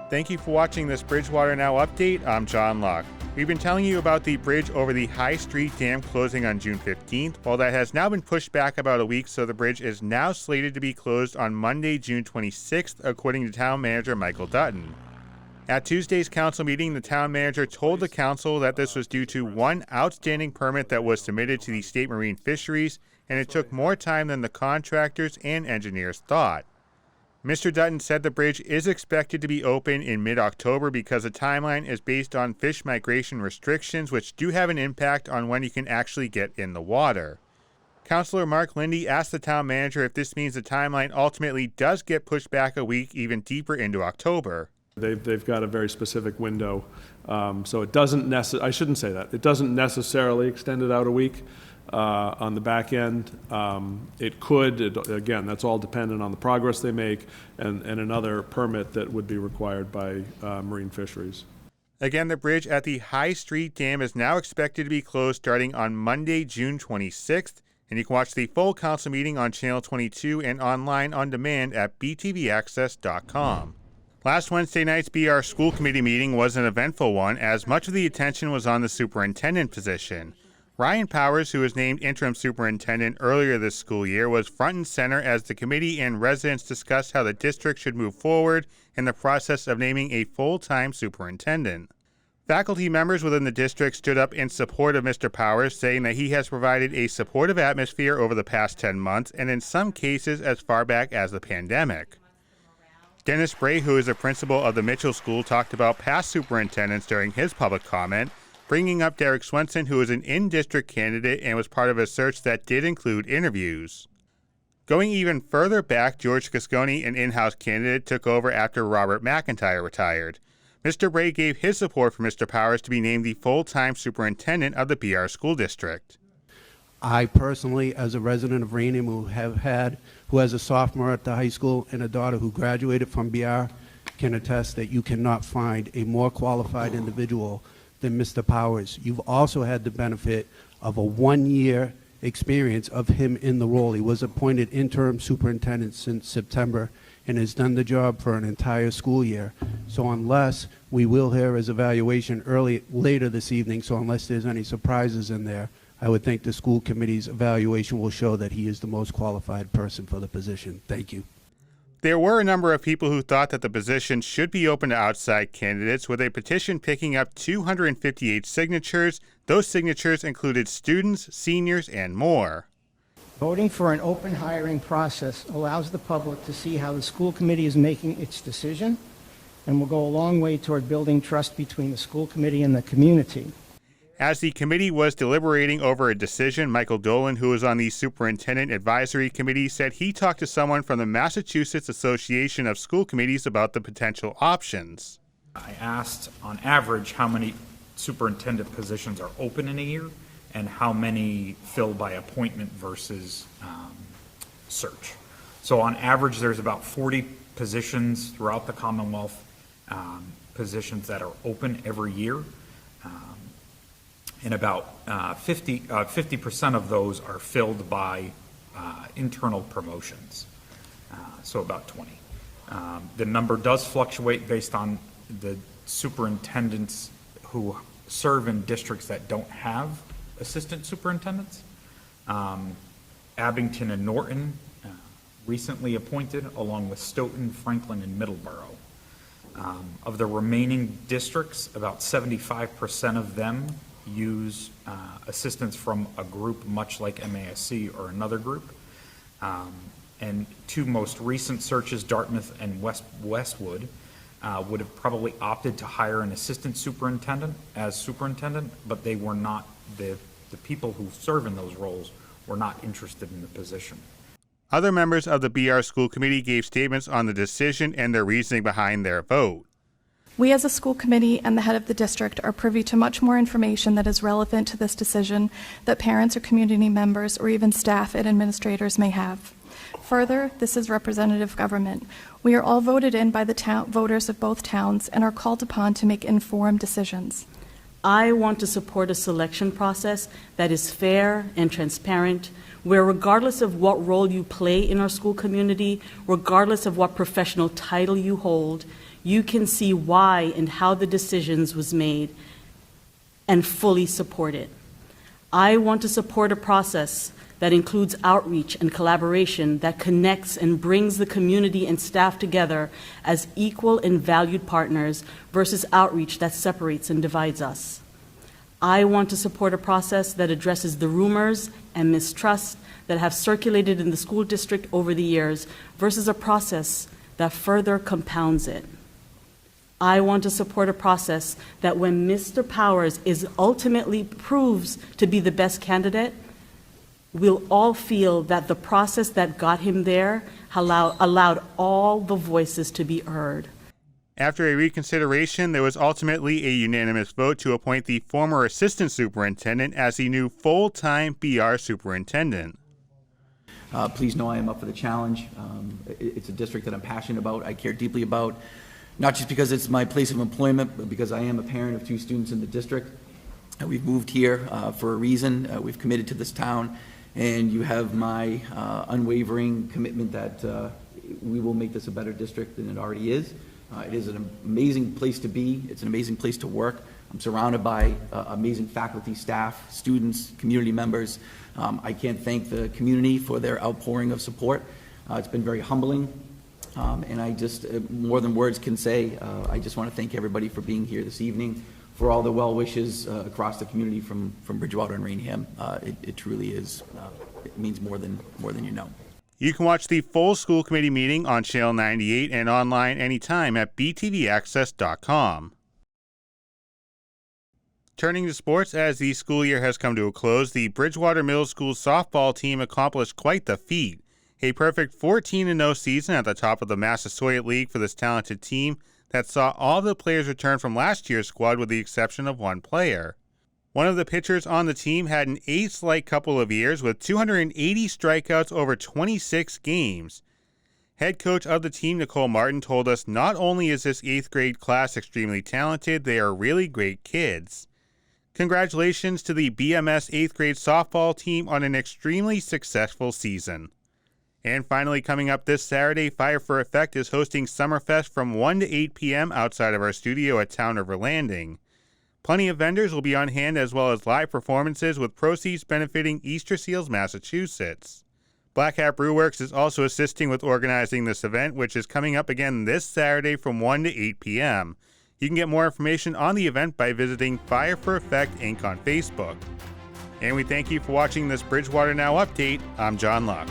Thank you for watching this Bridgewater Now update. I'm John Locke. We've been telling you about the bridge over the High Street Dam closing on June 15th. Well, that has now been pushed back about a week, so the bridge is now slated to be closed on Monday, June 26th, according to Town Manager Michael Dutton. At Tuesday's council meeting, the town manager told the council that this was due to one outstanding permit that was submitted to the State Marine Fisheries, and it took more time than the contractors and engineers thought. Mr. Dutton said the bridge is expected to be open in mid-October because the timeline is based on fish migration restrictions, which do have an impact on when you can actually get in the water. Councilor Mark Lindy asked the town manager if this means the timeline ultimately does get pushed back a week even deeper into October. They've got a very specific window, so it doesn't I shouldn't say that. It doesn't necessarily extend it out a week on the back end. It could, again, that's all dependent on the progress they make and another permit that would be required by Marine Fisheries. Again, the bridge at the High Street Dam is now expected to be closed starting on Monday, June 26th, and you can watch the full council meeting on Channel 22 and online on demand at btvaccess.com. Last Wednesday night's BR School Committee meeting was an eventful one, as much of the attention was on the superintendent position. Ryan Powers, who was named interim superintendent earlier this school year, was front and center as the committee and residents discussed how the district should move forward in the process of naming a full-time superintendent. Faculty members within the district stood up in support of Mr. Powers, saying that he has provided a supportive atmosphere over the past 10 months and in some cases as far back as the pandemic. Dennis Bray, who is the principal of the Mitchell School, talked about past superintendents during his public comment, bringing up Derek Swenson, who is an in-district candidate and was part of a search that did include interviews. Going even further back, George Casconi, an in-house candidate, took over after Robert McIntyre retired. Mr. Bray gave his support for Mr. Powers to be named the full-time superintendent of the BR School District. I personally, as a resident of Rainham who has a sophomore at the high school and a daughter who graduated from BR, can attest that you cannot find a more qualified individual than Mr. Powers. You've also had the benefit of a one-year experience of him in the role. He was appointed interim superintendent since September and has done the job for an entire school year. So unless we will hear his evaluation later this evening, so unless there's any surprises in there, I would think the school committee's evaluation will show that he is the most qualified person for the position. Thank you. There were a number of people who thought that the position should be open to outside candidates, with a petition picking up 258 signatures. Those signatures included students, seniors, and more. Voting for an open hiring process allows the public to see how the school committee is making its decision and will go a long way toward building trust between the school committee and the community. As the committee was deliberating over a decision, Michael Dolan, who was on the Superintendent Advisory Committee, said he talked to someone from the Massachusetts Association of School Committees about the potential options. I asked, on average, how many superintendent positions are open in a year and how many filled by appointment versus search. So on average, there's about 40 positions throughout the Commonwealth, positions that are open every year. And about 50% of those are filled by internal promotions, so about 20. The number does fluctuate based on the superintendents who serve in districts that don't have assistant superintendents. Abington and Norton recently appointed, along with Stoughton, Franklin, and Middleborough. Of the remaining districts, about 75% of them use assistance from a group much like MASC or another group. And two most recent searches, Dartmouth and Westwood, would have probably opted to hire an assistant superintendent as superintendent, but they were not, the people who serve in those roles were not interested in the position. Other members of the BR School Committee gave statements on the decision and their reasoning behind their vote. We as a school committee and the head of the district are privy to much more information that is relevant to this decision that parents or community members or even staff and administrators may have. Further, this is representative government. We are all voted in by the voters of both towns and are called upon to make informed decisions. I want to support a selection process that is fair and transparent, where regardless of what role you play in our school community, regardless of what professional title you hold, you can see why and how the decisions was made and fully support it. I want to support a process that includes outreach and collaboration that connects and brings the community and staff together as equal and valued partners versus outreach that separates and divides us. I want to support a process that addresses the rumors and mistrust that have circulated in the school district over the years versus a process that further compounds it. I want to support a process that when Mr. Powers is ultimately proves to be the best candidate, we'll all feel that the process that got him there allowed all the voices to be heard. After a reconsideration, there was ultimately a unanimous vote to appoint the former assistant superintendent as the new full-time BR superintendent. Please know I am up for the challenge. It's a district that I'm passionate about, I care deeply about, not just because it's my place of employment, but because I am a parent of 2 students in the district. We've moved here for a reason. We've committed to this town, and you have my unwavering commitment that we will make this a better district than it already is. It is an amazing place to be. It's an amazing place to work. I'm surrounded by amazing faculty, staff, students, community members. I can't thank the community for their outpouring of support. It's been very humbling, and I just, more than words can say, I just want to thank everybody for being here this evening, for all the well wishes across the community from Bridgewater and Rainham. It truly is, it means more than you know. You can watch the full school committee meeting on Channel 98 and online anytime at btvaccess.com. Turning to sports, as the school year has come to a close, the Bridgewater Middle School softball team accomplished quite the feat. A perfect 14-0 season at the top of the Massasoit League for this talented team that saw all the players return from last year's squad with the exception of one player. One of the pitchers on the team had an ace-like couple of years with 280 strikeouts over 26 games. Head coach of the team, Nicole Martin, told us not only is this 8th grade class extremely talented, they are really great kids. Congratulations to the BMS 8th grade softball team on an extremely successful season. And finally, coming up this Saturday, Fire for Effect is hosting Summerfest from 1 to 8 p.m. outside of our studio at Town River Landing. Plenty of vendors will be on hand as well as live performances with proceeds benefiting Easter Seals, Massachusetts. Black Hat Brewworks is also assisting with organizing this event, which is coming up again this Saturday from 1 to 8 p.m. You can get more information on the event by visiting Fire for Effect Inc. on Facebook. And we thank you for watching this Bridgewater Now update. I'm John Locke.